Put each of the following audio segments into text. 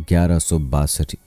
1162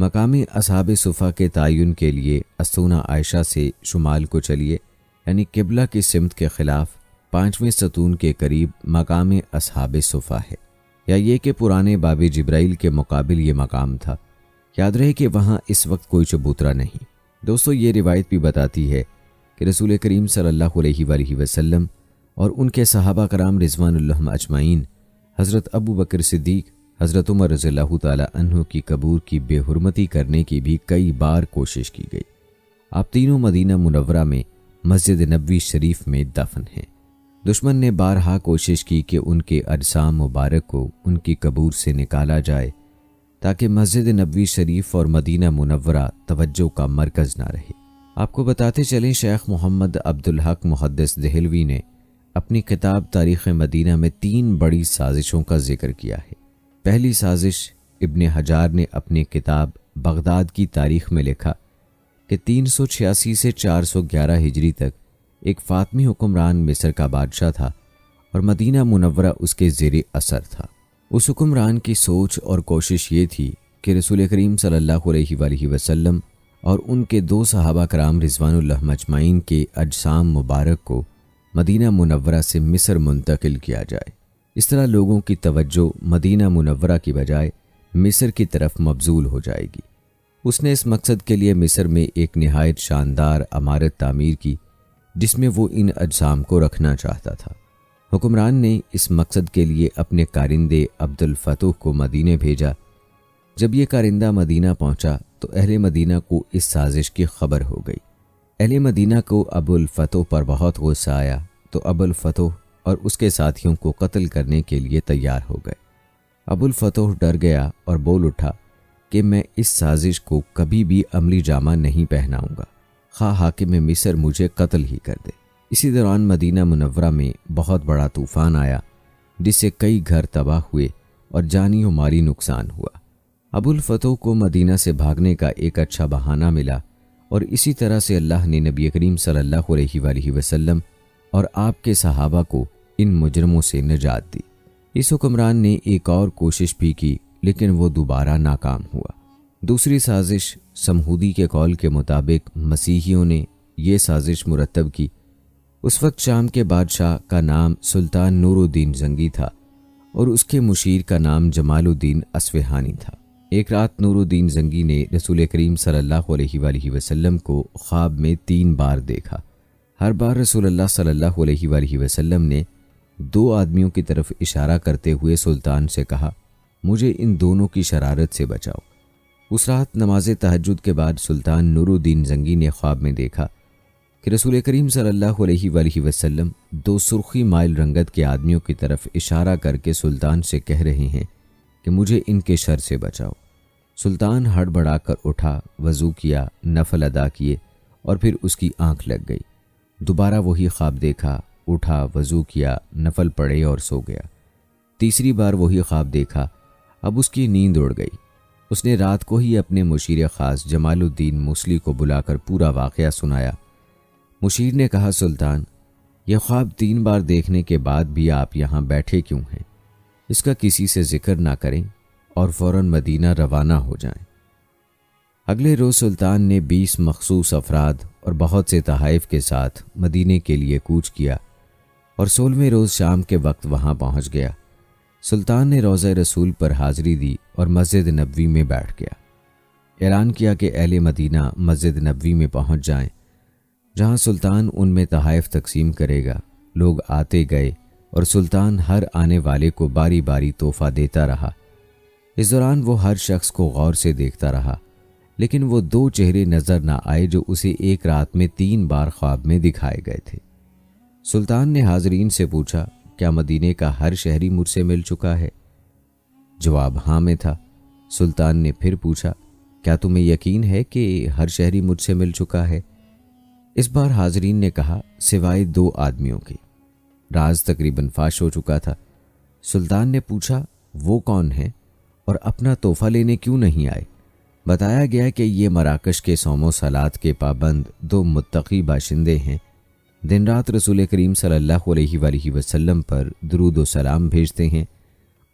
مقام اصحاب صفا کے تعین کے لیے استونہ عائشہ سے شمال کو چلیے، یعنی قبلہ کی سمت کے خلاف 5ویں ستون کے قریب مقام اصحاب صفا ہے، یا یہ کہ پرانے باب جبرائیل کے مقابل یہ مقام تھا۔ یاد رہے کہ وہاں اس وقت کوئی چبوترا نہیں۔ دوستو، یہ روایت بھی بتاتی ہے کہ رسول کریم صلی اللہ علیہ وآلہ وسلم اور ان کے صحابہ کرام رضوان اللہ اجمعین، حضرت ابو بکر صدیق، حضرت عمر رضی اللہ تعالی عنہ کی قبور کی بے حرمتی کرنے کی بھی کئی بار کوشش کی گئی۔ آپ تینوں مدینہ منورہ میں مسجد نبوی شریف میں دفن ہیں۔ دشمن نے بارہا کوشش کی کہ ان کے اجسام مبارک کو ان کی قبور سے نکالا جائے تاکہ مسجد نبوی شریف اور مدینہ منورہ توجہ کا مرکز نہ رہے۔ آپ کو بتاتے چلیں، شیخ محمد عبدالحق محدث دہلوی نے اپنی کتاب تاریخ مدینہ میں 3 بڑی سازشوں کا ذکر کیا ہے۔ پہلی سازش ابن حجار نے اپنی کتاب بغداد کی تاریخ میں لکھا کہ 386 سے 411 ہجری تک ایک فاطمی حکمران مصر کا بادشاہ تھا اور مدینہ منورہ اس کے زیر اثر تھا۔ اس حکمران کی سوچ اور کوشش یہ تھی کہ رسول کریم صلی اللہ علیہ وآلہ وسلم اور ان کے 2 صحابہ کرام رضوان اللہ اجمعین کے اجسام مبارک کو مدینہ منورہ سے مصر منتقل کیا جائے۔ اس طرح لوگوں کی توجہ مدینہ منورہ کی بجائے مصر کی طرف مبذول ہو جائے گی۔ اس نے اس مقصد کے لیے مصر میں ایک نہایت شاندار عمارت تعمیر کی جس میں وہ ان اجسام کو رکھنا چاہتا تھا۔ حکمران نے اس مقصد کے لیے اپنے کارندے عبد الفتوح کو مدینے بھیجا۔ جب یہ کارندہ مدینہ پہنچا تو اہل مدینہ کو اس سازش کی خبر ہو گئی۔ اہل مدینہ کو ابو الفتوح پر بہت غصہ آیا تو ابو الفتوح اور اس کے ساتھیوں کو قتل کرنے کے لیے تیار ہو گئے۔ ابو الفتوح ڈر گیا اور بول اٹھا کہ میں اس سازش کو کبھی بھی عملی جامہ نہیں پہناؤں گا، خواہ حاکم مصر مجھے قتل ہی کر دے۔ اسی دوران مدینہ منورہ میں بہت بڑا طوفان آیا جس سے کئی گھر تباہ ہوئے اور جانی و مالی نقصان ہوا۔ ابو الفتوح کو مدینہ سے بھاگنے کا ایک اچھا بہانہ ملا اور اسی طرح سے اللہ نے نبی کریم صلی اللہ علیہ وآلہ وسلم اور آپ کے صحابہ کو ان مجرموں سے نجات دی۔ اس حکمران نے ایک اور کوشش بھی کی لیکن وہ دوبارہ ناکام ہوا۔ دوسری سازش سمہودی کے قول کے مطابق مسیحیوں نے یہ سازش مرتب کی۔ اس وقت شام کے بادشاہ کا نام سلطان نور الدین زنگی تھا اور اس کے مشیر کا نام جمال الدین اصفہانی تھا۔ ایک رات نور الدین زنگی نے رسول کریم صلی اللہ علیہ وآلہ وسلم کو خواب میں 3 بار دیکھا۔ ہر بار رسول اللہ صلی اللہ علیہ وآلہ وسلم نے 2 آدمیوں کی طرف اشارہ کرتے ہوئے سلطان سے کہا، مجھے ان دونوں کی شرارت سے بچاؤ۔ اس رات نماز تہجد کے بعد سلطان نور الدین زنگی نے خواب میں دیکھا کہ رسول کریم صلی اللہ علیہ وآلہ وسلم 2 سرخی مائل رنگت کے آدمیوں کی طرف اشارہ کر کے سلطان سے کہہ رہے ہیں کہ مجھے ان کے شر سے بچاؤ۔ سلطان ہڑبڑا کر اٹھا، وضو کیا، نفل ادا کیے اور پھر اس کی آنکھ لگ گئی۔ دوبارہ وہی خواب دیکھا، اٹھا، وضو کیا، نفل پڑھے اور سو گیا۔ تیسری بار وہی خواب دیکھا، اب اس کی نیند اڑ گئی۔ اس نے رات کو ہی اپنے مشیر خاص جمال الدین موصلی کو بلا کر پورا واقعہ سنایا۔ مشیر نے کہا، سلطان، یہ خواب 3 بار دیکھنے کے بعد بھی آپ یہاں بیٹھے کیوں ہیں؟ اس کا کسی سے ذکر نہ کریں اور فوراً مدینہ روانہ ہو جائیں۔ اگلے روز سلطان نے 20 مخصوص افراد اور بہت سے تحائف کے ساتھ مدینے کے لیے کوچ کیا اور 16ویں روز شام کے وقت وہاں پہنچ گیا۔ سلطان نے روضہ رسول پر حاضری دی اور مسجد نبوی میں بیٹھ گیا۔ اعلان کیا کہ اہل مدینہ مسجد نبوی میں پہنچ جائیں، جہاں سلطان ان میں تحائف تقسیم کرے گا۔ لوگ آتے گئے اور سلطان ہر آنے والے کو باری باری تحفہ دیتا رہا۔ اس دوران وہ ہر شخص کو غور سے دیکھتا رہا، لیکن وہ 2 چہرے نظر نہ آئے جو اسے ایک رات میں 3 بار خواب میں دکھائے گئے تھے۔ سلطان نے حاضرین سے پوچھا، کیا مدینے کا ہر شہری مجھ سے مل چکا ہے؟ جواب ہاں میں تھا۔ سلطان نے پھر پوچھا، کیا تمہیں یقین ہے کہ ہر شہری مجھ سے مل چکا ہے؟ اس بار حاضرین نے کہا، سوائے 2 آدمیوں کے۔ راز تقریباً فاش ہو چکا تھا۔ سلطان نے پوچھا، وہ کون ہیں اور اپنا تحفہ لینے کیوں نہیں آئے؟ بتایا گیا کہ یہ مراکش کے صوم و صلات کے پابند 2 متقی باشندے ہیں۔ دن رات رسول کریم صلی اللہ علیہ وآلہ وسلم پر درود و سلام بھیجتے ہیں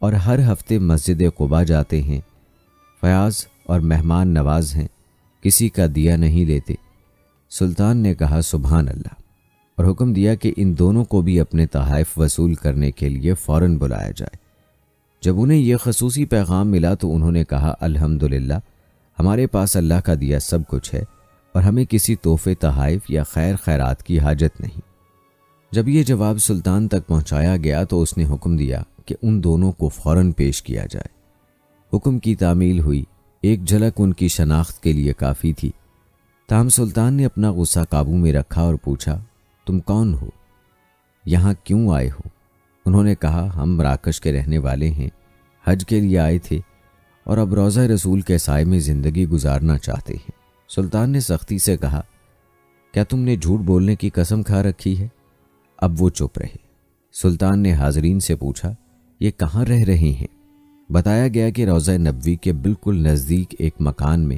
اور ہر ہفتے مسجد قباء جاتے ہیں۔ فیاض اور مہمان نواز ہیں، کسی کا دیا نہیں لیتے۔ سلطان نے کہا سبحان اللہ، اور حکم دیا کہ ان دونوں کو بھی اپنے تحائف وصول کرنے کے لیے فوراً بلایا جائے۔ جب انہیں یہ خصوصی پیغام ملا تو انہوں نے کہا الحمدللہ، ہمارے پاس اللہ کا دیا سب کچھ ہے اور ہمیں کسی تحفے تحائف یا خیر خیرات کی حاجت نہیں۔ جب یہ جواب سلطان تک پہنچایا گیا تو اس نے حکم دیا کہ ان دونوں کو فوراً پیش کیا جائے۔ حکم کی تعمیل ہوئی، ایک جھلک ان کی شناخت کے لیے کافی تھی۔ تاہم سلطان نے اپنا غصہ قابو میں رکھا اور پوچھا تم کون ہو؟ یہاں کیوں آئے ہو؟ انہوں نے کہا ہم مراکش کے رہنے والے ہیں، حج کے لیے آئے تھے اور اب روضہ رسول کے سائے میں زندگی گزارنا چاہتے ہیں۔ سلطان نے سختی سے کہا کیا تم نے جھوٹ بولنے کی قسم کھا رکھی ہے؟ اب وہ چپ رہے۔ سلطان نے حاضرین سے پوچھا یہ کہاں رہ رہے ہیں؟ بتایا گیا کہ روضہ نبوی کے بالکل نزدیک ایک مکان میں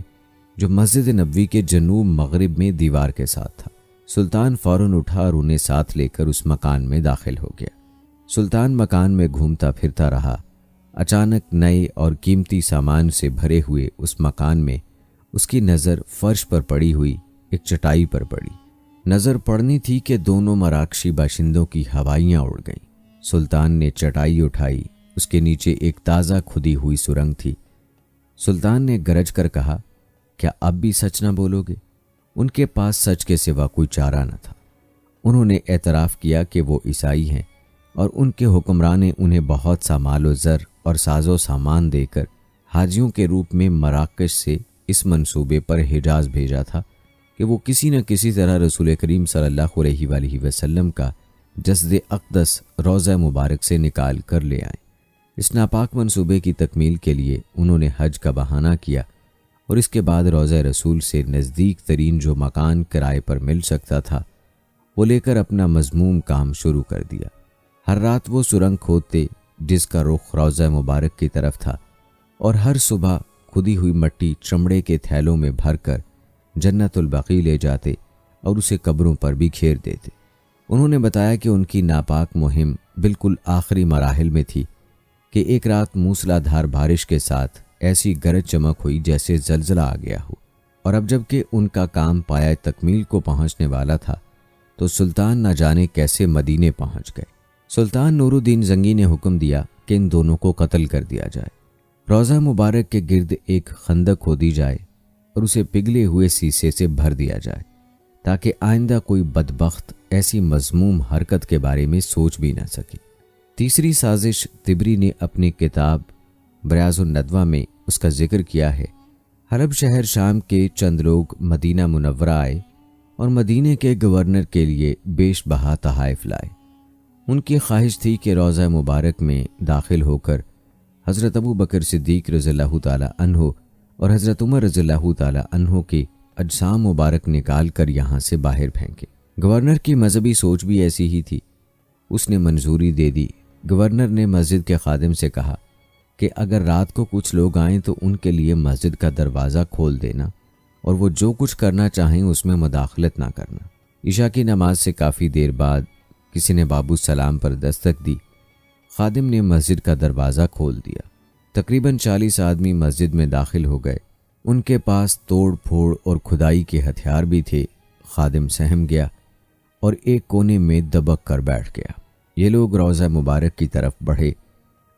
جو مسجد نبوی کے جنوب مغرب میں دیوار کے ساتھ تھا۔ سلطان فوراً اٹھا اور انہیں ساتھ لے کر اس مکان میں داخل ہو گیا۔ سلطان مکان میں گھومتا پھرتا رہا۔ اچانک نئے اور قیمتی سامان سے بھرے ہوئے اس مکان میں اس کی نظر فرش پر پڑی ہوئی ایک چٹائی پر پڑی۔ نظر پڑنی تھی کہ دونوں مراکشی باشندوں کی ہوائیاں اڑ گئیں۔ سلطان نے چٹائی اٹھائی، اس کے نیچے ایک تازہ کھدی ہوئی سرنگ تھی۔ سلطان نے گرج کر کہا کیا اب بھی سچ نہ بولو گے؟ ان کے پاس سچ کے سوا کوئی چارہ نہ تھا۔ انہوں نے اعتراف کیا کہ وہ عیسائی ہیں اور ان کے حکمران نے انہیں بہت سا مال و زر اور ساز و سامان دے کر حاجیوں کے روپ میں مراکش سے اس منصوبے پر حجاز بھیجا تھا کہ وہ کسی نہ کسی طرح رسول کریم صلی اللہ علیہ وآلہ وسلم کا جسد اقدس روضہ مبارک سے نکال کر لے آئیں۔ اس ناپاک منصوبے کی تکمیل کے لیے انہوں نے حج کا بہانہ کیا اور اس کے بعد روضہ رسول سے نزدیک ترین جو مکان کرائے پر مل سکتا تھا وہ لے کر اپنا مذموم کام شروع کر دیا۔ ہر رات وہ سرنگ کھودتے جس کا رخ روضہ مبارک کی طرف تھا اور ہر صبح کھدی ہوئی مٹی چمڑے کے تھیلوں میں بھر کر جنت البقیع لے جاتے اور اسے قبروں پر بھی گھیر دیتے۔ انہوں نے بتایا کہ ان کی ناپاک مہم بالکل آخری مراحل میں تھی کہ ایک رات موسلا دھار بارش کے ساتھ ایسی گرج چمک ہوئی جیسے زلزلہ آ گیا ہو، اور اب جب کہ ان کا کام پایہ تکمیل کو پہنچنے والا تھا تو سلطان نہ جانے کیسے مدینے پہنچ گئے۔ سلطان نور الدین زنگی نے حکم دیا کہ ان دونوں کو قتل کر دیا جائے۔ روضہ مبارک کے گرد ایک خندق کھودی جائے اور اسے پگھلے ہوئے سیسے سے بھر دیا جائے تاکہ آئندہ کوئی بدبخت ایسی مذموم حرکت کے بارے میں سوچ بھی نہ سکے۔ تیسری سازش طبری نے اپنی کتاب بریاض الندوہ میں اس کا ذکر کیا ہے۔ حلب شہر شام کے چند لوگ مدینہ منورہ آئے اور مدینے کے گورنر کے لیے بیش بہا تحائف لائے۔ ان کی خواہش تھی کہ روضہ مبارک میں داخل ہو کر حضرت ابو بکر صدیق رضی اللہ تعالی عنہ اور حضرت عمر رضی اللہ تعالی عنہ کے اجسام مبارک نکال کر یہاں سے باہر پھینکے۔ گورنر کی مذہبی سوچ بھی ایسی ہی تھی، اس نے منظوری دے دی۔ گورنر نے مسجد کے خادم سے کہا کہ اگر رات کو کچھ لوگ آئیں تو ان کے لیے مسجد کا دروازہ کھول دینا اور وہ جو کچھ کرنا چاہیں اس میں مداخلت نہ کرنا۔ عشاء کی نماز سے کافی دیر بعد کسی نے باب السلام پر دستک دی۔ خادم نے مسجد کا دروازہ کھول دیا۔ تقریباً 40 آدمی مسجد میں داخل ہو گئے۔ ان کے پاس توڑ پھوڑ اور کھدائی کے ہتھیار بھی تھے۔ خادم سہم گیا اور ایک کونے میں دبک کر بیٹھ گیا۔ یہ لوگ روضہ مبارک کی طرف بڑھے،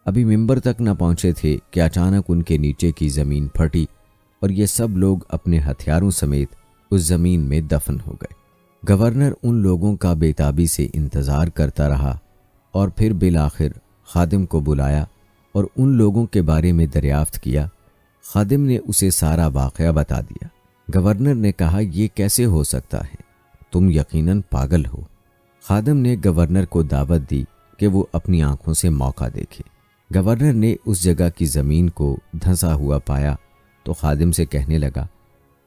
ابھی ممبر تک نہ پہنچے تھے کہ اچانک ان کے نیچے کی زمین پھٹی اور یہ سب لوگ اپنے ہتھیاروں سمیت اس زمین میں دفن ہو گئے۔ گورنر ان لوگوں کا بے تابی سے انتظار کرتا رہا اور پھر بالآخر خادم کو بلایا اور ان لوگوں کے بارے میں دریافت کیا۔ خادم نے اسے سارا واقعہ بتا دیا۔ گورنر نے کہا یہ کیسے ہو سکتا ہے؟ تم یقیناً پاگل ہو۔ خادم نے گورنر کو دعوت دی کہ وہ اپنی آنکھوں سے موقع دیکھے۔ گورنر نے اس جگہ کی زمین کو دھنسا ہوا پایا تو خادم سے کہنے لگا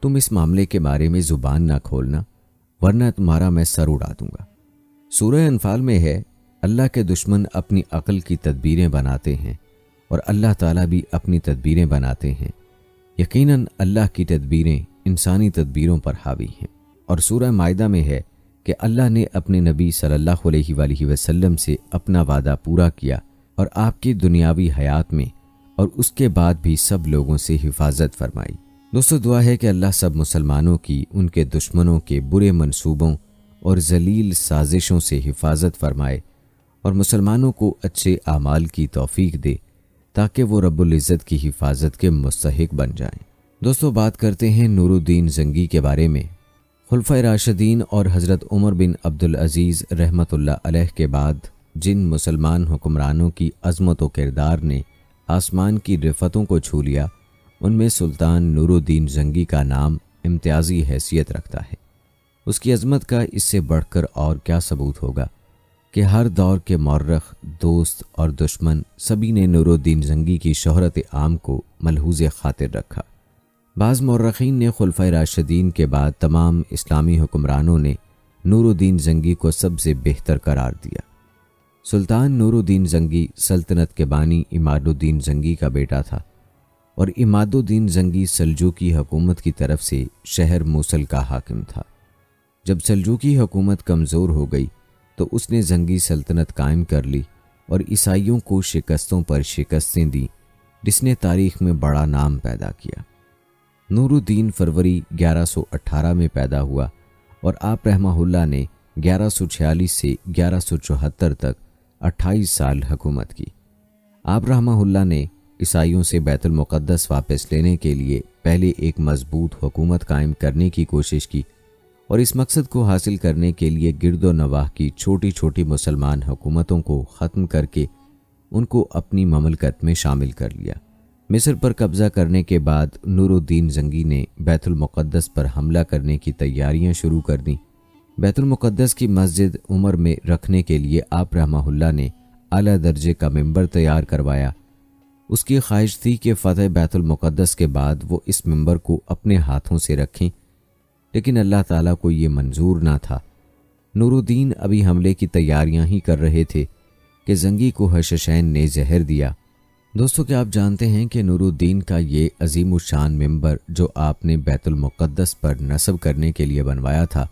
تم اس معاملے کے بارے میں زبان نہ کھولنا ورنہ تمہارا میں سر اڑا دوں گا۔ سورہ انفال میں ہے اللہ کے دشمن اپنی عقل کی تدبیریں بناتے ہیں اور اللہ تعالیٰ بھی اپنی تدبیریں بناتے ہیں، یقیناً اللہ کی تدبیریں انسانی تدبیروں پر حاوی ہیں۔ اور سورہ مائدہ میں ہے کہ اللہ نے اپنے نبی صلی اللہ علیہ وآلہ وسلم سے اپنا وعدہ پورا کیا اور آپ کی دنیاوی حیات میں اور اس کے بعد بھی سب لوگوں سے حفاظت فرمائی۔ دوستو دعا ہے کہ اللہ سب مسلمانوں کی ان کے دشمنوں کے برے منصوبوں اور ذلیل سازشوں سے حفاظت فرمائے اور مسلمانوں کو اچھے اعمال کی توفیق دے تاکہ وہ رب العزت کی حفاظت کے مستحق بن جائیں۔ دوستو بات کرتے ہیں نور الدین زنگی کے بارے میں۔ خلفائے راشدین اور حضرت عمر بن عبدالعزیز رحمۃ اللہ علیہ کے بعد جن مسلمان حکمرانوں کی عظمت و کردار نے آسمان کی رفتوں کو چھو لیا، ان میں سلطان نور الدین زنگی کا نام امتیازی حیثیت رکھتا ہے۔ اس کی عظمت کا اس سے بڑھ کر اور کیا ثبوت ہوگا کہ ہر دور کے مورخ، دوست اور دشمن سبھی نے نور الدین زنگی کی شہرت عام کو ملحوظ خاطر رکھا۔ بعض مورخین نے خلفائے راشدین کے بعد تمام اسلامی حکمرانوں نے نور الدین زنگی کو سب سے بہتر قرار دیا۔ سلطان نور الدین زنگی سلطنت کے بانی عماد الدین زنگی کا بیٹا تھا اور عماد الدین زنگی سلجوقی حکومت کی طرف سے شہر موصل کا حاکم تھا۔ جب سلجوقی حکومت کمزور ہو گئی تو اس نے زنگی سلطنت قائم کر لی اور عیسائیوں کو شکستوں پر شکستیں دیں، جس نے تاریخ میں بڑا نام پیدا کیا۔ نور الدین فروری 1118 میں پیدا ہوا اور آپ رحمہ اللہ نے 1146 سے 1174 تک 28 سال حکومت کی۔ آپ رحمہ اللہ نے عیسائیوں سے بیت المقدس واپس لینے کے لیے پہلے ایک مضبوط حکومت قائم کرنے کی کوشش کی اور اس مقصد کو حاصل کرنے کے لیے گرد و نواح کی چھوٹی چھوٹی مسلمان حکومتوں کو ختم کر کے ان کو اپنی مملکت میں شامل کر لیا۔ مصر پر قبضہ کرنے کے بعد نور الدین زنگی نے بیت المقدس پر حملہ کرنے کی تیاریاں شروع کر دیں۔ بیت المقدس کی مسجد عمر میں رکھنے کے لیے آپ رحمہ اللہ نے اعلیٰ درجے کا ممبر تیار کروایا۔ اس کی خواہش تھی کہ فتح بیت المقدس کے بعد وہ اس ممبر کو اپنے ہاتھوں سے رکھیں، لیکن اللہ تعالیٰ کو یہ منظور نہ تھا۔ نور الدین ابھی حملے کی تیاریاں ہی کر رہے تھے کہ زنگی کو حششین نے زہر دیا۔ دوستو کیا آپ جانتے ہیں کہ نور الدین کا یہ عظیم الشان ممبر جو آپ نے بیت المقدس پر نصب کرنے کے لیے بنوایا تھا،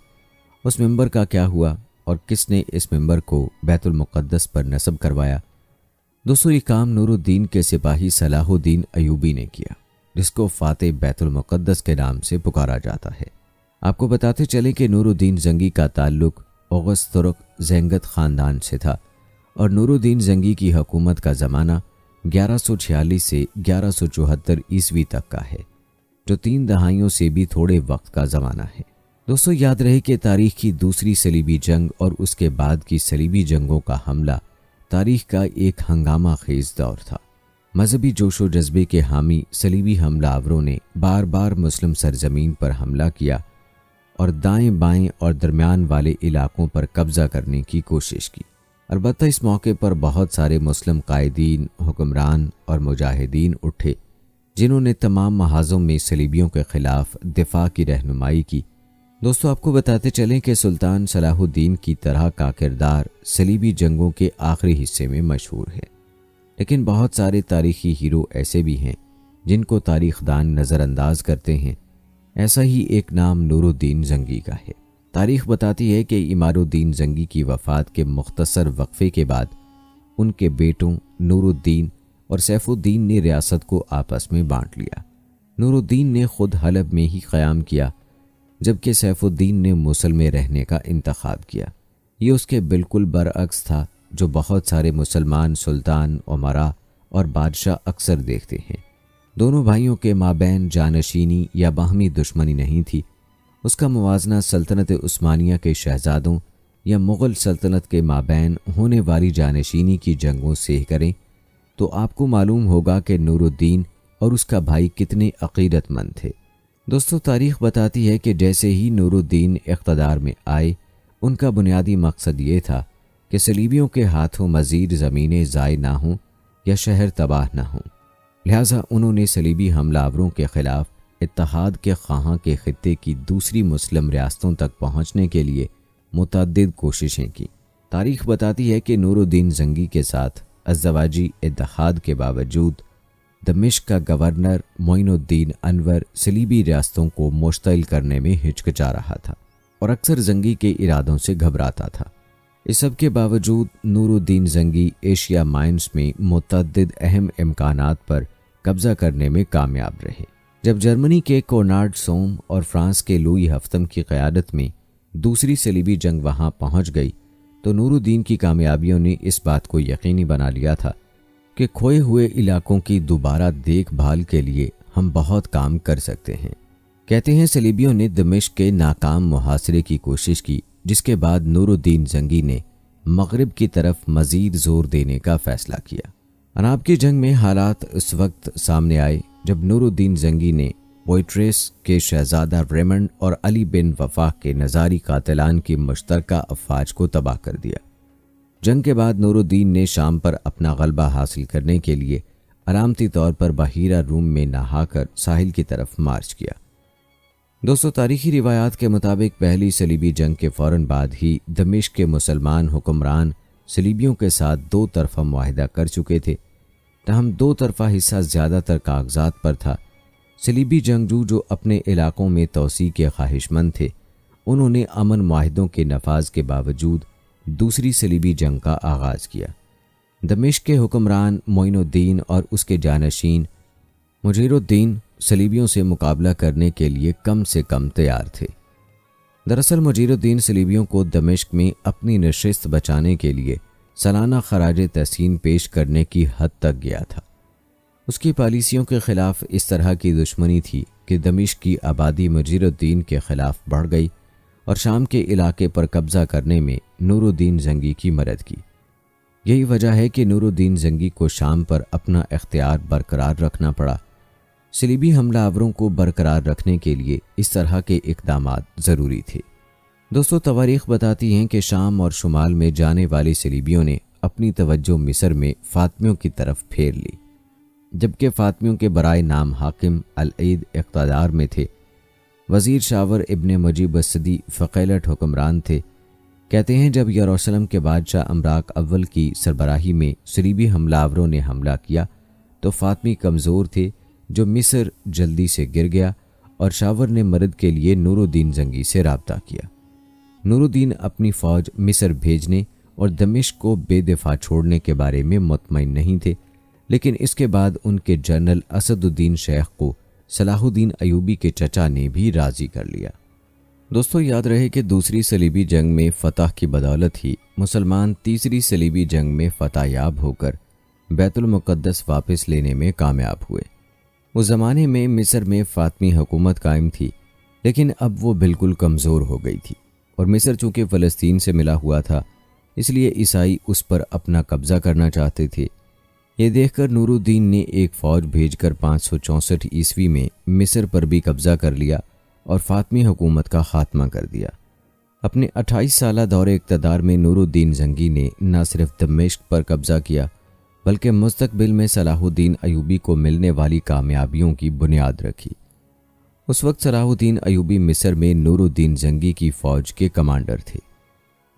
اس ممبر کا کیا ہوا اور کس نے اس ممبر کو بیت المقدس پر نصب کروایا؟ دوستو یہ کام نور الدین کے سپاہی صلاح الدین ایوبی نے کیا، جس کو فاتح بیت المقدس کے نام سے پکارا جاتا ہے۔ آپ کو بتاتے چلیں کہ نور الدین زنگی کا تعلق اوغس ترک زینگت خاندان سے تھا اور نور الدین زنگی کی حکومت کا زمانہ 1146 سے 1174 عیسوی تک کا ہے، جو 3 دہائیوں سے بھی تھوڑے وقت کا زمانہ ہے۔ دوستو یاد رہے کہ تاریخ کی دوسری صلیبی جنگ اور اس کے بعد کی صلیبی جنگوں کا حملہ تاریخ کا ایک ہنگامہ خیز دور تھا۔ مذہبی جوش و جذبے کے حامی صلیبی حملہ آوروں نے بار بار مسلم سرزمین پر حملہ کیا اور دائیں بائیں اور درمیان والے علاقوں پر قبضہ کرنے کی کوشش کی۔ البتہ اس موقع پر بہت سارے مسلم قائدین، حکمران اور مجاہدین اٹھے جنہوں نے تمام محاذوں میں صلیبیوں کے خلاف دفاع کی رہنمائی کی۔ دوستو آپ کو بتاتے چلیں کہ سلطان صلاح الدین کی طرح کا کردار صلیبی جنگوں کے آخری حصے میں مشہور ہے، لیکن بہت سارے تاریخی ہیرو ایسے بھی ہیں جن کو تاریخ دان نظر انداز کرتے ہیں۔ ایسا ہی ایک نام نور الدین زنگی کا ہے۔ تاریخ بتاتی ہے کہ عماد الدین زنگی کی وفات کے مختصر وقفے کے بعد ان کے بیٹوں نور الدین اور سیف الدین نے ریاست کو آپس میں بانٹ لیا۔ نور الدین نے خود حلب میں ہی قیام کیا، جبکہ سیف الدین نے موصل میں رہنے کا انتخاب کیا۔ یہ اس کے بالکل برعکس تھا جو بہت سارے مسلمان سلطان، امراء اور بادشاہ اکثر دیکھتے ہیں۔ دونوں بھائیوں کے مابین جانشینی یا باہمی دشمنی نہیں تھی، اس کا موازنہ سلطنت عثمانیہ کے شہزادوں یا مغل سلطنت کے مابین ہونے والی جانشینی کی جنگوں سے کریں تو آپ کو معلوم ہوگا کہ نور الدین اور اس کا بھائی کتنے عقیدت مند تھے۔ دوستو تاریخ بتاتی ہے کہ جیسے ہی نور الدین اقتدار میں آئے، ان کا بنیادی مقصد یہ تھا کہ صلیبیوں کے ہاتھوں مزید زمینیں ضائع نہ ہوں یا شہر تباہ نہ ہوں، لہٰذا انہوں نے صلیبی حملہ آوروں کے خلاف اتحاد کے خواہاں کے خطے کی دوسری مسلم ریاستوں تک پہنچنے کے لیے متعدد کوششیں کی۔ تاریخ بتاتی ہے کہ نور الدین زنگی کے ساتھ ازدواجی اتحاد کے باوجود دمشق کا گورنر معین الدین انور صلیبی ریاستوں کو مشتعل کرنے میں ہچکچا رہا تھا اور اکثر زنگی کے ارادوں سے گھبراتا تھا۔ اس سب کے باوجود نور الدین زنگی ایشیا مائنز میں متعدد اہم امکانات پر قبضہ کرنے میں کامیاب رہے۔ جب جرمنی کے کونراڈ سوم اور فرانس کے لوئی ہفتم کی قیادت میں دوسری صلیبی جنگ وہاں پہنچ گئی تو نور الدین کی کامیابیوں نے اس بات کو یقینی بنا لیا تھا کہ کھوئے ہوئے علاقوں کی دوبارہ دیکھ بھال کے لیے ہم بہت کام کر سکتے ہیں۔ کہتے ہیں صلیبیوں نے دمشق کے ناکام محاصرے کی کوشش کی، جس کے بعد نور الدین زنگی نے مغرب کی طرف مزید زور دینے کا فیصلہ کیا۔ اناب کی جنگ میں حالات اس وقت سامنے آئے جب نور الدین زنگی نے پوئٹریس کے شہزادہ ریمنڈ اور علی بن وفا کے نظاری قاتلان کی مشترکہ افواج کو تباہ کر دیا۔ جنگ کے بعد نور الدین نے شام پر اپنا غلبہ حاصل کرنے کے لیے علامتی طور پر بحیرہ روم میں نہا کر ساحل کی طرف مارچ کیا۔ دوستو، تاریخی روایات کے مطابق پہلی صلیبی جنگ کے فوراً بعد ہی دمشق کے مسلمان حکمران صلیبیوں کے ساتھ دو طرفہ معاہدہ کر چکے تھے، تاہم دو طرفہ حصہ زیادہ تر کاغذات پر تھا۔ صلیبی جنگجو جو اپنے علاقوں میں توسیع کے خواہش مند تھے، انہوں نے امن معاہدوں کے نفاذ کے باوجود دوسری صلیبی جنگ کا آغاز کیا۔ دمشق کے حکمران معین الدین اور اس کے جانشین مجیر الدین صلیبیوں سے مقابلہ کرنے کے لیے کم سے کم تیار تھے۔ دراصل مجیر الدین صلیبیوں کو دمشق میں اپنی نشست بچانے کے لیے سالانہ خراج تحسین پیش کرنے کی حد تک گیا تھا۔ اس کی پالیسیوں کے خلاف اس طرح کی دشمنی تھی کہ دمشق کی آبادی مجیر الدین کے خلاف بڑھ گئی اور شام کے علاقے پر قبضہ کرنے میں نور الدین زنگی کی مدد کی۔ یہی وجہ ہے کہ نور الدین زنگی کو شام پر اپنا اختیار برقرار رکھنا پڑا۔ صلیبی حملہ آوروں کو برقرار رکھنے کے لیے اس طرح کے اقدامات ضروری تھے۔ دوستو، تواریخ بتاتی ہیں کہ شام اور شمال میں جانے والی صلیبیوں نے اپنی توجہ مصر میں فاطمیوں کی طرف پھیر لی، جبکہ فاطمیوں کے برائے نام حاکم العید اقتدار میں تھے۔ وزیر شاور ابن مجیب السدی فقیلٹ حکمران تھے۔ کہتے ہیں جب یروشلم کے بادشاہ امراک اول کی سربراہی میں صلیبی حملہ آوروں نے حملہ کیا تو فاطمی کمزور تھے، جو مصر جلدی سے گر گیا اور شاور نے مدد کے لیے نور الدین زنگی سے رابطہ کیا۔ نور الدین اپنی فوج مصر بھیجنے اور دمشق کو بے دفاع چھوڑنے کے بارے میں مطمئن نہیں تھے، لیکن اس کے بعد ان کے جنرل اسد الدین شیخ کو صلاح الدین ایوبی کے چچا نے بھی راضی کر لیا۔ دوستو، یاد رہے کہ دوسری صلیبی جنگ میں فتح کی بدولت ہی مسلمان تیسری صلیبی جنگ میں فتح یاب ہو کر بیت المقدس واپس لینے میں کامیاب ہوئے۔ اس زمانے میں مصر میں فاطمی حکومت قائم تھی، لیکن اب وہ بالکل کمزور ہو گئی تھی، اور مصر چونکہ فلسطین سے ملا ہوا تھا، اس لیے عیسائی اس پر اپنا قبضہ کرنا چاہتے تھے۔ یہ دیکھ کر نور الدین نے ایک فوج بھیج کر 564 عیسوی میں مصر پر بھی قبضہ کر لیا اور فاطمی حکومت کا خاتمہ کر دیا۔ اپنے 28 سالہ دور اقتدار میں نور الدین زنگی نے نہ صرف دمشق پر قبضہ کیا بلکہ مستقبل میں صلاح الدین ایوبی کو ملنے والی کامیابیوں کی بنیاد رکھی۔ اس وقت صلاح الدین ایوبی مصر میں نور الدین زنگی کی فوج کے کمانڈر تھے،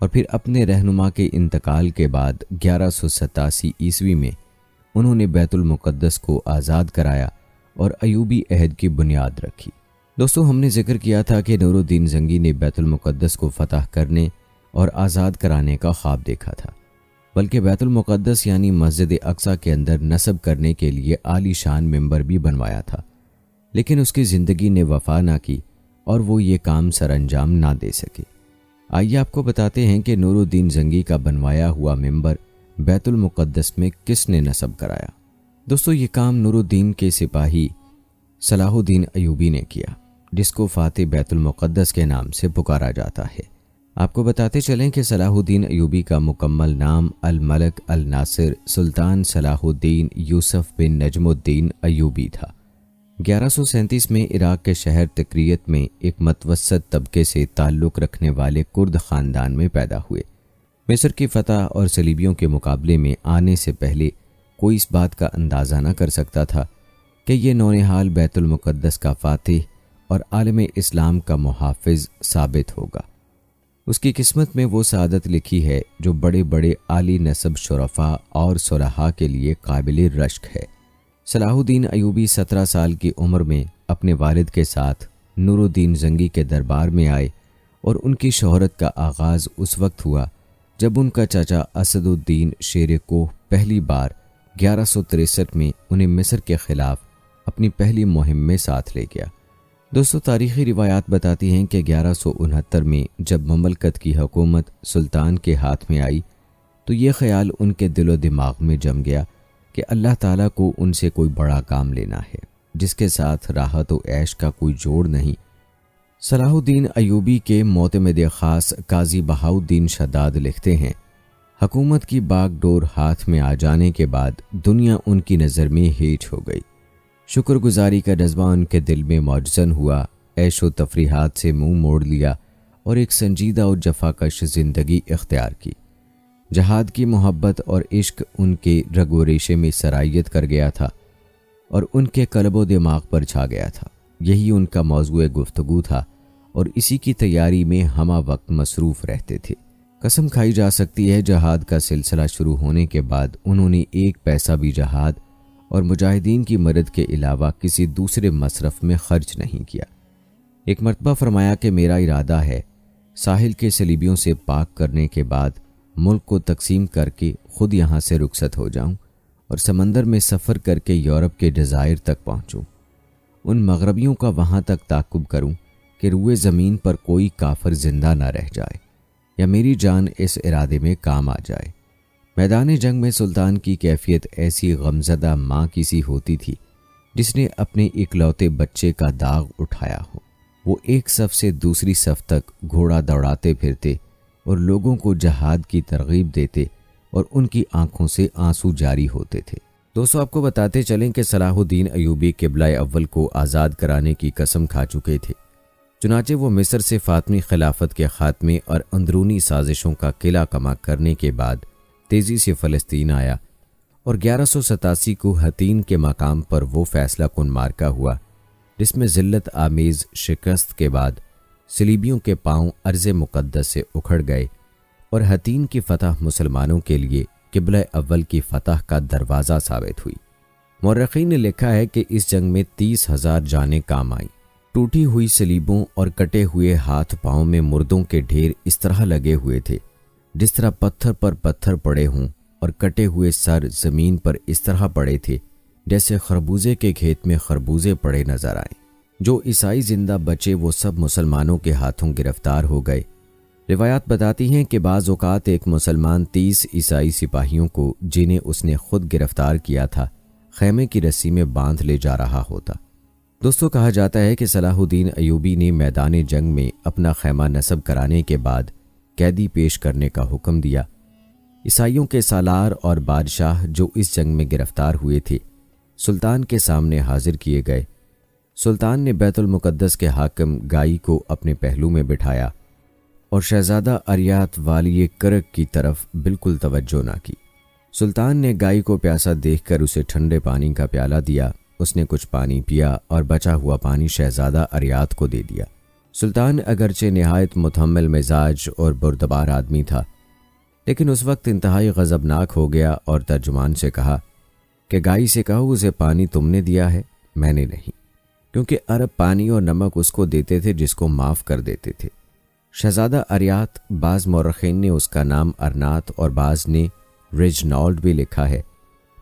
اور پھر اپنے رہنما کے انتقال کے بعد 1187 عیسوی میں انہوں نے بیت المقدس کو آزاد کرایا اور ایوبی عہد کی بنیاد رکھی۔ دوستو، ہم نے ذکر کیا تھا کہ نور الدین زنگی نے بیت المقدس کو فتح کرنے اور آزاد کرانے کا خواب دیکھا تھا، بلکہ بیت المقدس یعنی مسجد اقصی کے اندر نصب کرنے کے لیے عالی شان ممبر بھی بنوایا تھا، لیکن اس کی زندگی نے وفا نہ کی اور وہ یہ کام سر انجام نہ دے سکے۔ آئیے آپ کو بتاتے ہیں کہ نور الدین زنگی کا بنوایا ہوا ممبر بیت المقدس میں کس نے نصب کرایا۔ دوستو، یہ کام نور الدین کے سپاہی صلاح الدین ایوبی نے کیا، جس کو فاتح بیت المقدس کے نام سے پکارا جاتا ہے۔ آپ کو بتاتے چلیں کہ صلاح الدین ایوبی کا مکمل نام الملک الناصر سلطان صلاح الدین یوسف بن نجم الدین ایوبی تھا۔ 1137 میں عراق کے شہر تکریت میں ایک متوسط طبقے سے تعلق رکھنے والے کرد خاندان میں پیدا ہوئے۔ مصر کی فتح اور صلیبیوں کے مقابلے میں آنے سے پہلے کوئی اس بات کا اندازہ نہ کر سکتا تھا کہ یہ نونہال بیت المقدس کا فاتح اور عالم اسلام کا محافظ ثابت ہوگا۔ اس کی قسمت میں وہ سعادت لکھی ہے جو بڑے بڑے عالی نسب شرفاء اور صلحاء کے لیے قابل رشک ہے۔ صلاح الدین ایوبی 17 سال کی عمر میں اپنے والد کے ساتھ نور الدین زنگی کے دربار میں آئے، اور ان کی شہرت کا آغاز اس وقت ہوا جب ان کا چچا اسد الدین شیر کوہ پہلی بار 1163 میں انہیں مصر کے خلاف اپنی پہلی مہم میں ساتھ لے گیا۔ دوستو، تاریخی روایات بتاتی ہیں کہ 1169 میں جب مملکت کی حکومت سلطان کے ہاتھ میں آئی تو یہ خیال ان کے دل و دماغ میں جم گیا کہ اللہ تعالیٰ کو ان سے کوئی بڑا کام لینا ہے جس کے ساتھ راحت و عیش کا کوئی جوڑ نہیں۔ صلاح الدین ایوبی کے معتمد خاص قاضی بہاؤالدین شداد لکھتے ہیں، حکومت کی باغ ڈور ہاتھ میں آ جانے کے بعد دنیا ان کی نظر میں ہیچ ہو گئی۔ شکر گزاری کا جذبہ ان کے دل میں موجزن ہوا، عیش و تفریحات سے منہ موڑ لیا اور ایک سنجیدہ اور جفاکش زندگی اختیار کی۔ جہاد کی محبت اور عشق ان کے رگ و ریشے میں سرایت کر گیا تھا اور ان کے قلب و دماغ پر چھا گیا تھا۔ یہی ان کا موضوع گفتگو تھا اور اسی کی تیاری میں ہمہ وقت مصروف رہتے تھے۔ قسم کھائی جا سکتی ہے جہاد کا سلسلہ شروع ہونے کے بعد انہوں نے ایک پیسہ بھی جہاد اور مجاہدین کی مدد کے علاوہ کسی دوسرے مصرف میں خرچ نہیں کیا۔ ایک مرتبہ فرمایا کہ میرا ارادہ ہے ساحل کے صلیبیوں سے پاک کرنے کے بعد ملک کو تقسیم کر کے خود یہاں سے رخصت ہو جاؤں اور سمندر میں سفر کر کے یورپ کے جزائر تک پہنچوں، ان مغربیوں کا وہاں تک تعاقب کروں کہ روئے زمین پر کوئی کافر زندہ نہ رہ جائے یا میری جان اس ارادے میں کام آ جائے۔ میدان جنگ میں سلطان کی کیفیت ایسی غمزدہ ماں کی سی ہوتی تھی جس نے اپنے اکلوتے بچے کا داغ اٹھایا ہو۔ وہ ایک صف سے دوسری صف تک گھوڑا دوڑاتے پھرتے اور لوگوں کو جہاد کی ترغیب دیتے اور ان کی آنکھوں سے آنسو جاری ہوتے تھے۔ دوستو، آپ کو بتاتے چلیں کہ صلاح الدین ایوبی قبلہ اول کو آزاد کرانے کی قسم کھا چکے تھے، چنانچہ وہ مصر سے فاطمی خلافت کے خاتمے اور اندرونی سازشوں کا قلعہ کما کرنے کے بعد تیزی سے فلسطین آیا اور 1187 کو حطین کے مقام پر وہ فیصلہ کن مارکا ہوا جس میں ذلت آمیز شکست کے بعد صلیبیوں کے پاؤں ارض مقدس سے اکھڑ گئے اور حطین کی فتح مسلمانوں کے لیے قبلہ اول کی فتح کا دروازہ ثابت ہوئی۔ مورخین نے لکھا ہے کہ اس جنگ میں 30,000 جانیں کام آئیں۔ ٹوٹی ہوئی صلیبوں اور کٹے ہوئے ہاتھ پاؤں میں مردوں کے ڈھیر اس طرح لگے ہوئے تھے جس طرح پتھر پر پتھر پڑے ہوں، اور کٹے ہوئے سر زمین پر اس طرح پڑے تھے جیسے خربوزے کے کھیت میں خربوزے پڑے نظر آئیں۔ جو عیسائی زندہ بچے وہ سب مسلمانوں کے ہاتھوں گرفتار ہو گئے۔ روایات بتاتی ہیں کہ بعض اوقات ایک مسلمان 30 عیسائی سپاہیوں کو جنہیں اس نے خود گرفتار کیا تھا خیمے کی رسی میں باندھ لے جا رہا ہوتا۔ دوستو، کہا جاتا ہے کہ صلاح الدین ایوبی نے میدان جنگ میں اپنا خیمہ نصب کرانے کے بعد قیدی پیش کرنے کا حکم دیا۔ عیسائیوں کے سالار اور بادشاہ جو اس جنگ میں گرفتار ہوئے تھے سلطان کے سامنے حاضر کیے گئے۔ سلطان نے بیت المقدس کے حاکم گائی کو اپنے پہلو میں بٹھایا اور شہزادہ اریات والی کرک کی طرف بالکل توجہ نہ کی۔ سلطان نے گائی کو پیاسا دیکھ کر اسے ٹھنڈے پانی کا پیالہ دیا۔ اس نے کچھ پانی پیا اور بچا ہوا پانی شہزادہ اریات کو دے دیا۔ سلطان اگرچہ نہایت متحمل مزاج اور بردبار آدمی تھا، لیکن اس وقت انتہائی غضبناک ہو گیا اور ترجمان سے کہا کہ گائی سے کہو اسے پانی تم نے دیا ہے، میں نے نہیں، کیونکہ عرب پانی اور نمک اس کو دیتے تھے جس کو معاف کر دیتے تھے۔ شہزادہ اریات، بعض مورخین نے اس کا نام ارنات اور بعض نے ریجنالڈ بھی لکھا ہے،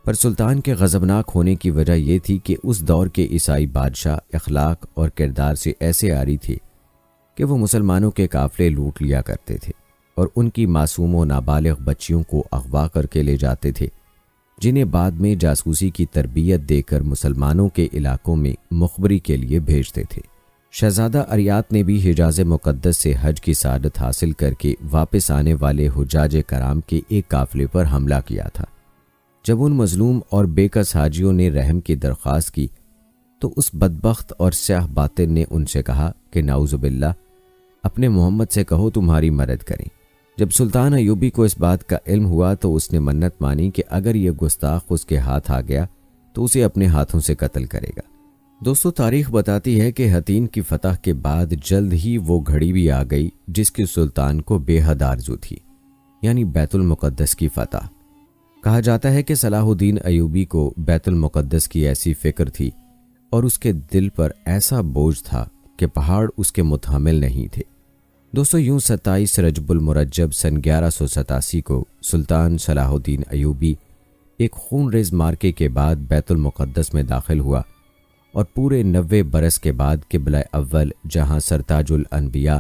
پر سلطان کے غضبناک ہونے کی وجہ یہ تھی کہ اس دور کے عیسائی بادشاہ اخلاق اور کردار سے ایسے عاری تھے کہ وہ مسلمانوں کے قافلے لوٹ لیا کرتے تھے اور ان کی معصوم و نابالغ بچیوں کو اغوا کر کے لے جاتے تھے، جنہیں بعد میں جاسوسی کی تربیت دے کر مسلمانوں کے علاقوں میں مخبری کے لیے بھیجتے تھے۔ شہزادہ اریات نے بھی حجاز مقدس سے حج کی سعادت حاصل کر کے واپس آنے والے حجاج کرام کے ایک قافلے پر حملہ کیا تھا۔ جب ان مظلوم اور بے کس حاجیوں نے رحم کی درخواست کی تو اس بدبخت اور سیاہ باطن نے ان سے کہا کہ نعوذ باللہ، اپنے محمد سے کہو تمہاری مدد کریں۔ جب سلطان ایوبی کو اس بات کا علم ہوا تو اس نے منت مانی کہ اگر یہ گستاخ اس کے ہاتھ آ گیا تو اسے اپنے ہاتھوں سے قتل کرے گا۔ دوستو، تاریخ بتاتی ہے کہ حطین کی فتح کے بعد جلد ہی وہ گھڑی بھی آ گئی جس کی سلطان کو بے حد آرزو تھی، یعنی بیت المقدس کی فتح۔ کہا جاتا ہے کہ صلاح الدین ایوبی کو بیت المقدس کی ایسی فکر تھی اور اس کے دل پر ایسا بوجھ تھا کہ پہاڑ اس کے متحمل نہیں تھے۔ دوستو، یوں 27 رجب المرجب سن 1187 کو سلطان صلاح الدین ایوبی ایک خون ریز مارکے کے بعد بیت المقدس میں داخل ہوا اور پورے 90 برس کے بعد قبلہ اول جہاں سرتاج الانبیاء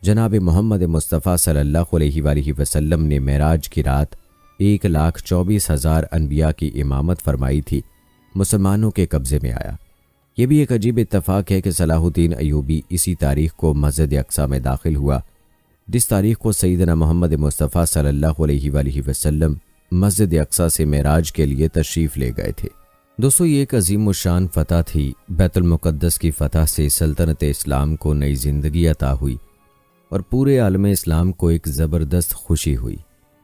جناب محمد مصطفیٰ صلی اللہ علیہ وآلہ وسلم نے معراج کی رات 1,24,000 انبیاء کی امامت فرمائی تھی، مسلمانوں کے قبضے میں آیا۔ یہ بھی ایک عجیب اتفاق ہے کہ صلاح الدین ایوبی اسی تاریخ کو مسجد اقصیٰ میں داخل ہوا جس تاریخ کو سیدنا محمد مصطفیٰ صلی اللہ علیہ وآلہ وسلم مسجد اقصیٰ سے معراج کے لیے تشریف لے گئے تھے۔ دوستو، یہ ایک عظیم الشان فتح تھی۔ بیت المقدس کی فتح سے سلطنت اسلام کو نئی زندگی عطا ہوئی اور پورے عالم اسلام کو ایک زبردست خوشی ہوئی۔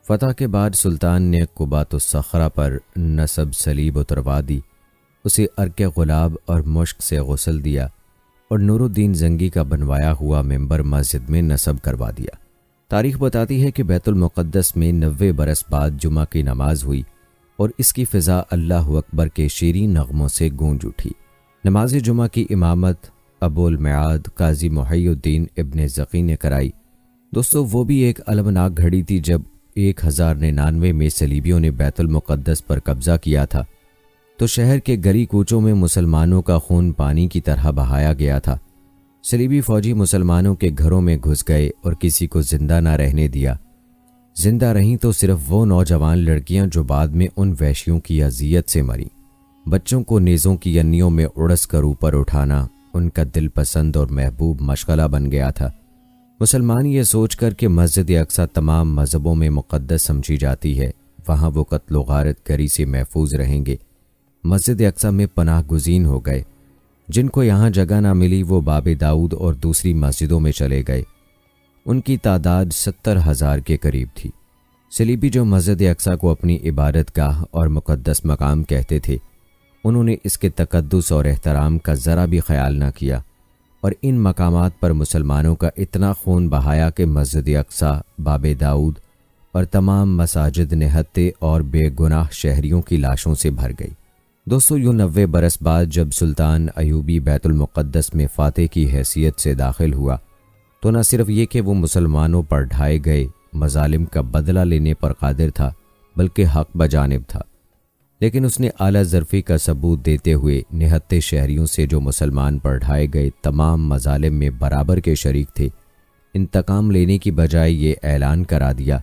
فتح کے بعد سلطان نے قبۃ الصخرہ پر نصب صلیب اتروا دی، اسے عرق گلاب اور مشک سے غسل دیا اور نور الدین زنگی کا بنوایا ہوا ممبر مسجد میں نصب کروا دیا۔ تاریخ بتاتی ہے کہ بیت المقدس میں 90 برس بعد جمعہ کی نماز ہوئی اور اس کی فضا اللہ اکبر کے شیریں نغموں سے گونج اٹھی۔ نماز جمعہ کی امامت ابو المعاد قاضی محی الدین ابن زقی نے کرائی۔ دوستو، وہ بھی ایک المناک گھڑی تھی جب 1099 میں صلیبیوں نے بیت المقدس پر قبضہ کیا تھا تو شہر کے گلی کوچوں میں مسلمانوں کا خون پانی کی طرح بہایا گیا تھا۔ صلیبی فوجی مسلمانوں کے گھروں میں گھس گئے اور کسی کو زندہ نہ رہنے دیا۔ زندہ رہیں تو صرف وہ نوجوان لڑکیاں جو بعد میں ان وحشیوں کی اذیت سے مریں۔ بچوں کو نیزوں کی ینیوں میں اڑس کر اوپر اٹھانا ان کا دل پسند اور محبوب مشغلہ بن گیا تھا۔ مسلمان یہ سوچ کر کہ مسجد اقصیٰ تمام مذہبوں میں مقدس سمجھی جاتی ہے، وہاں وہ قتل و غارت گری سے محفوظ رہیں گے، مسجد اقصیٰ میں پناہ گزین ہو گئے۔ جن کو یہاں جگہ نہ ملی وہ باب داؤد اور دوسری مسجدوں میں چلے گئے۔ ان کی تعداد 70,000 کے قریب تھی۔ صلیبی جو مسجد اقصیٰ کو اپنی عبادت گاہ اور مقدس مقام کہتے تھے، انہوں نے اس کے تقدس اور احترام کا ذرا بھی خیال نہ کیا اور ان مقامات پر مسلمانوں کا اتنا خون بہایا کہ مسجد اقصیٰ، باب داؤد اور تمام مساجد نہتے اور بے گناہ شہریوں کی لاشوں سے بھر گئی۔ دوستو، یوں 90 برس بعد جب سلطان ایوبی بیت المقدس میں فاتح کی حیثیت سے داخل ہوا تو نہ صرف یہ کہ وہ مسلمانوں پر ڈھائے گئے مظالم کا بدلہ لینے پر قادر تھا بلکہ حق بجانب تھا، لیکن اس نے اعلیٰ ظرفی کا ثبوت دیتے ہوئے نہتے شہریوں سے جو مسلمان پر ڈھائے گئے تمام مظالم میں برابر کے شریک تھے، انتقام لینے کی بجائے یہ اعلان کرا دیا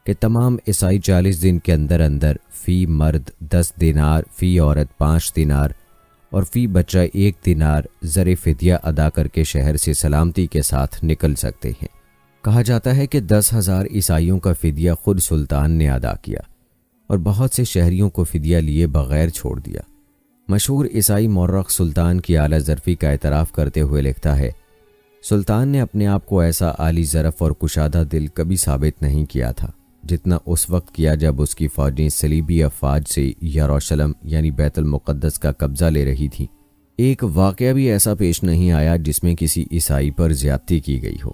کہ تمام عیسائی 40 دن کے اندر اندر فی مرد 10 دینار، فی عورت 5 دینار اور فی بچہ 1 دینار زر فدیہ ادا کر کے شہر سے سلامتی کے ساتھ نکل سکتے ہیں۔ کہا جاتا ہے کہ 10,000 عیسائیوں کا فدیہ خود سلطان نے ادا کیا اور بہت سے شہریوں کو فدیہ لیے بغیر چھوڑ دیا۔ مشہور عیسائی مورخ سلطان کی اعلیٰ ظرفی کا اعتراف کرتے ہوئے لکھتا ہے، سلطان نے اپنے آپ کو ایسا عالی ظرف اور کشادہ دل کبھی ثابت نہیں کیا تھا جتنا اس وقت کیا جب اس کی فوجیں صلیبی افواج سے یروشلم یعنی بیت المقدس کا قبضہ لے رہی تھیں۔ ایک واقعہ بھی ایسا پیش نہیں آیا جس میں کسی عیسائی پر زیادتی کی گئی ہو۔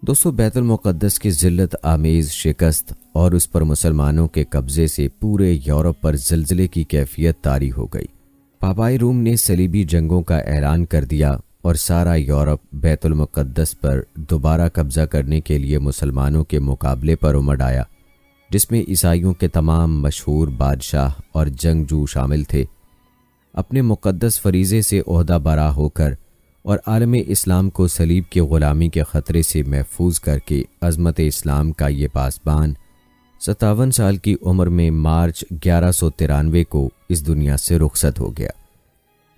دوستو، بیت المقدس کی ذلت آمیز شکست اور اس پر مسلمانوں کے قبضے سے پورے یورپ پر زلزلے کی کیفیت طاری ہو گئی۔ پاپائی روم نے صلیبی جنگوں کا اعلان کر دیا اور سارا یورپ بیت المقدس پر دوبارہ قبضہ کرنے کے لیے مسلمانوں کے مقابلے پر امڑ آیا، جس میں عیسائیوں کے تمام مشہور بادشاہ اور جنگجو شامل تھے۔ اپنے مقدس فریضے سے عہدہ برا ہو کر اور عالم اسلام کو صلیب کی غلامی کے خطرے سے محفوظ کر کے عظمت اسلام کا یہ پاسبان 57 سال کی عمر میں مارچ 1193 کو اس دنیا سے رخصت ہو گیا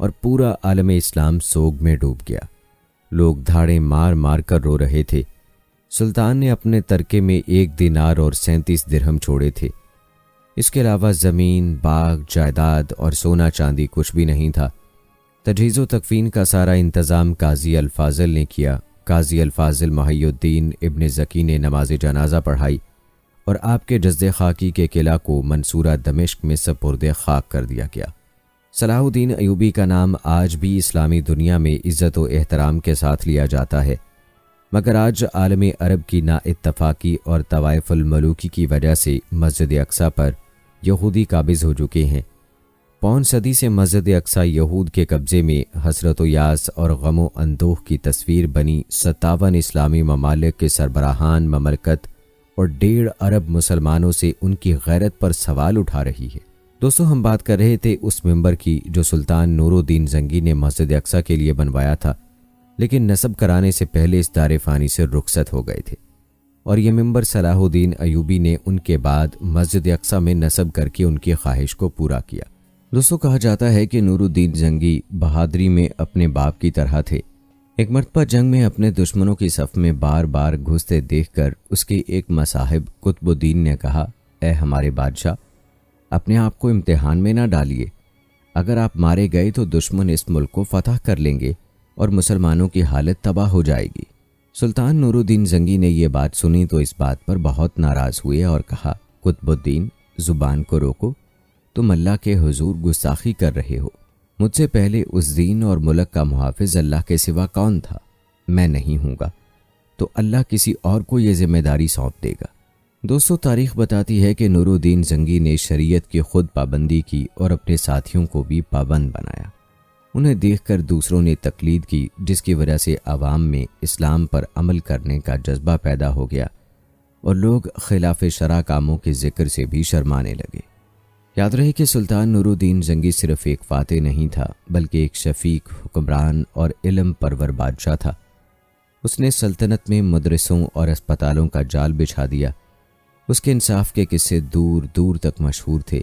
اور پورا عالم اسلام سوگ میں ڈوب گیا۔ لوگ دھاڑیں مار مار کر رو رہے تھے۔ سلطان نے اپنے ترکے میں 1 دینار اور 37 درہم چھوڑے تھے۔ اس کے علاوہ زمین، باغ، جائیداد اور سونا چاندی کچھ بھی نہیں تھا۔ تجہیز و تکفین کا سارا انتظام قاضی الفاضل نے کیا۔ قاضی الفاضل محی الدین ابن زکی نے نماز جنازہ پڑھائی اور آپ کے جسد خاکی کے قلعہ کو منصورہ دمشق میں سپرد خاک کر دیا گیا۔ صلاح الدین ایوبی کا نام آج بھی اسلامی دنیا میں عزت و احترام کے ساتھ لیا جاتا ہے، مگر آج عالم عرب کی نا اتفاقی اور طوائف الملوکی کی وجہ سے مسجد اقصیٰ پر یہودی قابض ہو چکے ہیں۔ پون صدی سے مسجد اقصیٰ یہود کے قبضے میں حسرت و یاس اور غم و اندوہ کی تصویر بنی 57 اسلامی ممالک کے سربراہان مملکت اور 1.5 ارب مسلمانوں سے ان کی غیرت پر سوال اٹھا رہی ہے۔ دوستو ہم بات کر رہے تھے اس ممبر کی جو سلطان نور الدین زنگی نے مسجد اقصی کے لیے بنوایا تھا، لیکن نصب کرانے سے پہلے اس دار فانی سے رخصت ہو گئے تھے، اور یہ ممبر صلاح الدین ایوبی نے ان کے بعد مسجد اقصی میں نصب کر کے ان کی خواہش کو پورا کیا۔ دوستو کہا جاتا ہے کہ نور الدین زنگی بہادری میں اپنے باپ کی طرح تھے۔ ایک مرتبہ جنگ میں اپنے دشمنوں کی صف میں بار بار گھستے دیکھ کر اس کے ایک مصاحب قطب الدین نے کہا، اے ہمارے بادشاہ، اپنے آپ کو امتحان میں نہ ڈالیے، اگر آپ مارے گئے تو دشمن اس ملک کو فتح کر لیں گے اور مسلمانوں کی حالت تباہ ہو جائے گی۔ سلطان نور الدین زنگی نے یہ بات سنی تو اس بات پر بہت ناراض ہوئے اور کہا، قطب الدین، زبان کو روکو، تم اللہ کے حضور گستاخی کر رہے ہو۔ مجھ سے پہلے اس دین اور ملک کا محافظ اللہ کے سوا کون تھا؟ میں نہیں ہوں گا، تو اللہ کسی اور کو یہ ذمہ داری سونپ دے گا۔ دوستو تاریخ بتاتی ہے کہ نور الدین زنگی نے شریعت کی خود پابندی کی اور اپنے ساتھیوں کو بھی پابند بنایا۔ انہیں دیکھ کر دوسروں نے تقلید کی، جس کی وجہ سے عوام میں اسلام پر عمل کرنے کا جذبہ پیدا ہو گیا اور لوگ خلاف شرع کاموں کے ذکر سے بھی شرمانے لگے۔ یاد رہے کہ سلطان نور الدین زنگی صرف ایک فاتح نہیں تھا، بلکہ ایک شفیق، حکمران اور علم پرور بادشاہ تھا۔ اس نے سلطنت میں مدرسوں اور اسپتالوں کا جال بچھا دیا۔ اس کے انصاف کے قصے دور دور تک مشہور تھے۔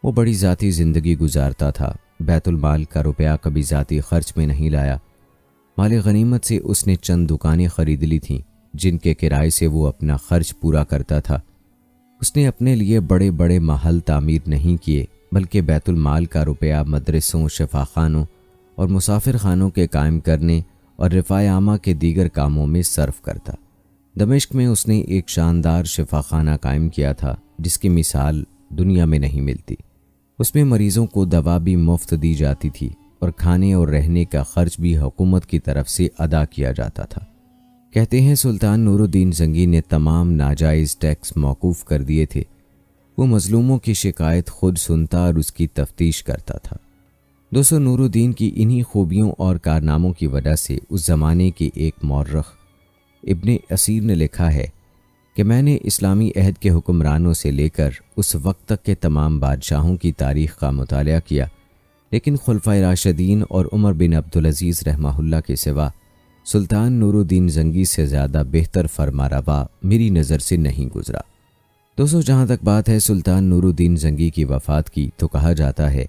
وہ بڑی ذاتی زندگی گزارتا تھا، بیت المال کا روپیہ کبھی ذاتی خرچ میں نہیں لایا۔ مال غنیمت سے اس نے چند دکانیں خرید لی تھیں، جن کے کرائے سے وہ اپنا خرچ پورا کرتا تھا۔ اس نے اپنے لیے بڑے بڑے محل تعمیر نہیں کیے، بلکہ بیت المال کا روپیہ مدرسوں، شفاخانوں اور مسافر خانوں کے قائم کرنے اور رفاع عامہ کے دیگر کاموں میں صرف کرتا۔ دمشق میں اس نے ایک شاندار شفاخانہ قائم کیا تھا، جس کی مثال دنیا میں نہیں ملتی۔ اس میں مریضوں کو دوا بھی مفت دی جاتی تھی اور کھانے اور رہنے کا خرچ بھی حکومت کی طرف سے ادا کیا جاتا تھا۔ کہتے ہیں سلطان نور الدین زنگی نے تمام ناجائز ٹیکس موقوف کر دیے تھے۔ وہ مظلوموں کی شکایت خود سنتا اور اس کی تفتیش کرتا تھا۔ دوستو نور الدین کی انہی خوبیوں اور کارناموں کی وجہ سے اس زمانے کے ایک مورخ ابن اسیر نے لکھا ہے کہ میں نے اسلامی عہد کے حکمرانوں سے لے کر اس وقت تک کے تمام بادشاہوں کی تاریخ کا مطالعہ کیا، لیکن خلفائے راشدین اور عمر بن عبدالعزیز رحمہ اللہ کے سوا سلطان نور الدین زنگی سے زیادہ بہتر فرمانروا میری نظر سے نہیں گزرا۔ دوستو جہاں تک بات ہے سلطان نور الدین زنگی کی وفات کی، تو کہا جاتا ہے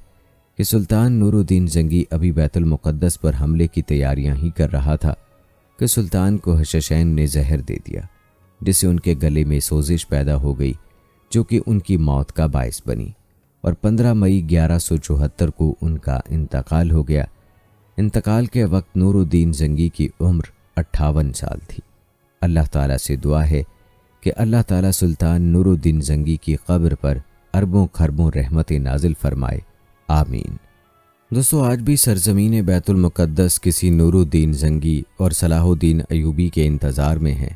کہ سلطان نور الدین زنگی ابھی بیت المقدس پر حملے کی تیاریاں ہی کر رہا تھا کہ سلطان کو حششین نے زہر دے دیا، جس سے ان کے گلے میں سوزش پیدا ہو گئی، جو کہ ان کی موت کا باعث بنی، اور 15 مئی 1174 کو ان کا انتقال ہو گیا۔ انتقال کے وقت نور الدین زنگی کی عمر 58 سال تھی۔ اللہ تعالیٰ سے دعا ہے کہ اللہ تعالیٰ سلطان نور الدین زنگی کی قبر پر اربوں خربوں رحمت نازل فرمائے، آمین۔ دوستو آج بھی سرزمین بیت المقدس کسی نور الدین زنگی اور صلاح الدین ایوبی کے انتظار میں ہے،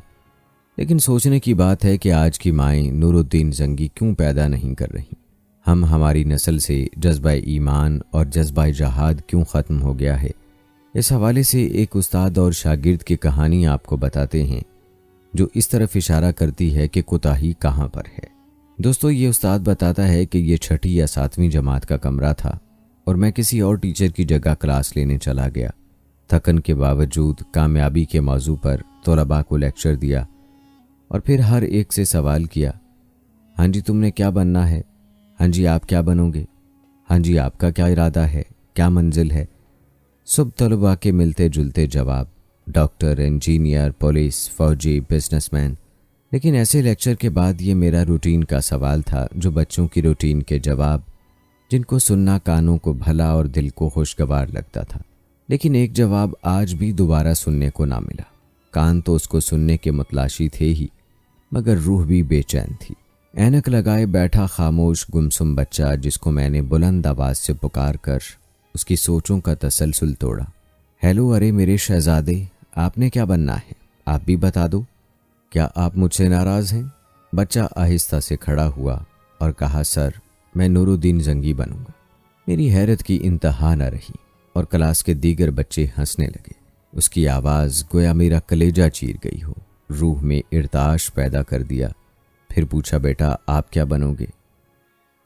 لیکن سوچنے کی بات ہے کہ آج کی مائیں نور الدین زنگی کیوں پیدا نہیں کر رہی؟ ہماری نسل سے جذبہ ایمان اور جذبہ جہاد کیوں ختم ہو گیا ہے؟ اس حوالے سے ایک استاد اور شاگرد کی کہانی آپ کو بتاتے ہیں، جو اس طرف اشارہ کرتی ہے کہ کوتاہی کہاں پر ہے۔ دوستو یہ استاد بتاتا ہے کہ یہ 6 یا 7ویں جماعت کا کمرہ تھا اور میں کسی اور ٹیچر کی جگہ کلاس لینے چلا گیا۔ تھکن کے باوجود کامیابی کے موضوع پر طلباء کو لیکچر دیا اور پھر ہر ایک سے سوال کیا، ہاں جی تم نے کیا بننا ہے؟ ہاں جی آپ کیا بنو گے؟ ہاں جی آپ کا کیا ارادہ ہے؟ کیا منزل ہے؟ سب طلباء کے ملتے جلتے جواب، ڈاکٹر، انجینئر، پولیس، فوجی، بزنس مین۔ لیکن ایسے لیکچر کے بعد یہ میرا روٹین کا سوال تھا، جو بچوں کی روٹین کے جواب، جن کو سننا کانوں کو بھلا اور دل کو خوشگوار لگتا تھا، لیکن ایک جواب آج بھی دوبارہ سننے کو نہ ملا۔ کان تو اس کو سننے کے متلاشی تھے ہی، مگر روح بھی بے چین تھی۔ اینک لگائے بیٹھا خاموش گمسم بچہ، جس کو میں نے بلند آواز سے پکار کر اس کی سوچوں کا تسلسل توڑا۔ ہیلو، ارے میرے شہزادے، آپ نے کیا بننا ہے؟ آپ بھی بتا دو، کیا آپ مجھ سے ناراض ہیں؟ بچہ آہستہ سے کھڑا ہوا اور کہا، سر میں نور الدین زنگی بنوں گا۔ میری حیرت کی انتہا نہ رہی اور کلاس کے دیگر بچے ہنسنے لگے۔ اس کی آواز گویا میرا کلیجہ چیر گئی ہو، روح میں ارتعاش پیدا کر دیا۔ پھر پوچھا، بیٹا آپ کیا بنو گے؟